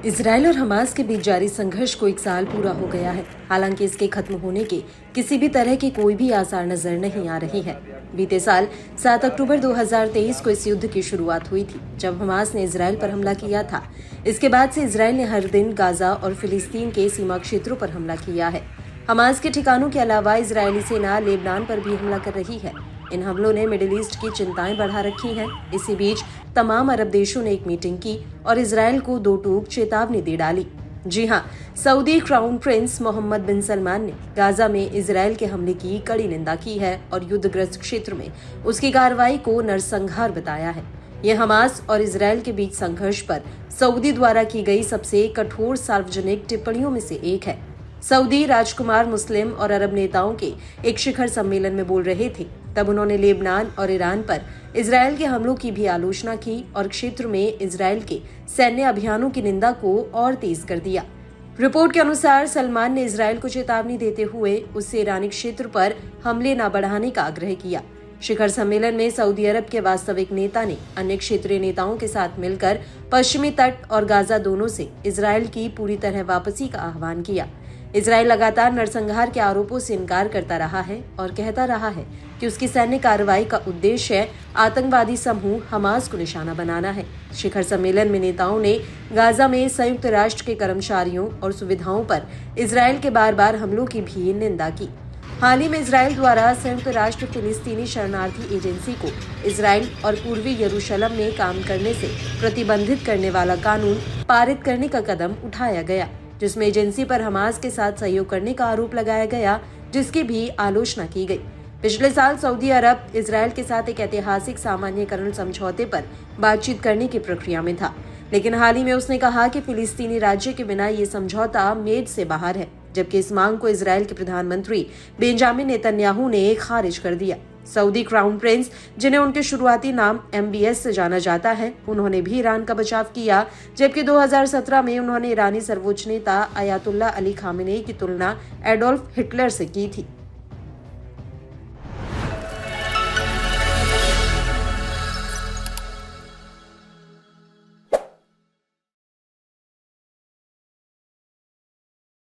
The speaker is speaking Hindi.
इसराइल और हमास के बीच जारी संघर्ष को 1 साल पूरा हो गया है। हालांकि इसके खत्म होने के किसी भी तरह के कोई भी आसार नजर नहीं आ रहे हैं। बीते साल 7 अक्टूबर 2023 को इस युद्ध की शुरुआत हुई थी, जब हमास ने इसराइल पर हमला किया था। इसके बाद से इसराइल ने हर दिन गाजा और फिलिस्तीन के सीमा क्षेत्रों पर हमला किया है। हमास के ठिकानों के अलावा इजरायली सेना लेबनान पर भी हमला कर रही है। इन हमलों ने मिडिल ईस्ट की चिंताएं बढ़ा रखी हैं। इसी बीच तमाम अरब देशों ने एक मीटिंग की और इसराइल को 2 टूक चेतावनी दे डाली। जी हां, सऊदी क्राउन प्रिंस मोहम्मद बिन सलमान ने गाजा में इसराइल के हमले की कड़ी निंदा की है और युद्धग्रस्त क्षेत्र में उसकी कार्रवाई को नरसंहार बताया है। यह हमास और इसराइल के बीच संघर्ष पर सऊदी द्वारा की गई सबसे कठोर सार्वजनिक टिप्पणियों में से एक है। सऊदी राजकुमार मुस्लिम और अरब नेताओं के एक शिखर सम्मेलन में बोल रहे थे, तब उन्होंने लेबनान और ईरान पर इसराइल के हमलों की भी आलोचना की और क्षेत्र में इसराइल के सैन्य अभियानों की निंदा को और तेज कर दिया। रिपोर्ट के अनुसार सलमान ने इसराइल को चेतावनी देते हुए उससे ईरानी क्षेत्र पर हमले न बढ़ाने का आग्रह किया। शिखर सम्मेलन में सऊदी अरब के वास्तविक नेता ने अन्य क्षेत्रीय नेताओं के साथ मिलकर पश्चिमी तट और गाजा दोनों से इसराइल की पूरी तरह वापसी का आह्वान किया। इसराइल लगातार नरसंहार के आरोपों से इनकार करता रहा है और कहता रहा है कि उसकी सैन्य कार्रवाई का उद्देश्य आतंकवादी समूह हमास को निशाना बनाना है। शिखर सम्मेलन में नेताओं ने गाजा में संयुक्त राष्ट्र के कर्मचारियों और सुविधाओं पर इसराइल के बार हमलों की भी निंदा की। हाल ही में इसराइल द्वारा संयुक्त राष्ट्र फिलिस्तीनी शरणार्थी एजेंसी को इसराइल और पूर्वी यरूशलेम में काम करने से प्रतिबंधित करने वाला कानून पारित करने का कदम उठाया गया, जिसमें एजेंसी पर हमास के साथ सहयोग करने का आरोप लगाया गया, जिसकी भी आलोचना की गई। पिछले साल सऊदी अरब इसराइल के साथ एक ऐतिहासिक सामान्यीकरण समझौते पर बातचीत करने की प्रक्रिया में था, लेकिन हाल ही में उसने कहा कि फिलिस्तीनी राज्य के बिना ये समझौता मेज से बाहर है, जबकि इस मांग को इसराइल के प्रधानमंत्री बेंजामिन नेतन्याहू ने खारिज कर दिया। सऊदी क्राउन प्रिंस, जिन्हें उनके शुरुआती नाम MBS से जाना जाता है, उन्होंने भी ईरान का बचाव किया, जबकि 2017 में उन्होंने ईरानी सर्वोच्च नेता अयातुल्लाह अली खामेनेई की तुलना एडोल्फ हिटलर से की थी।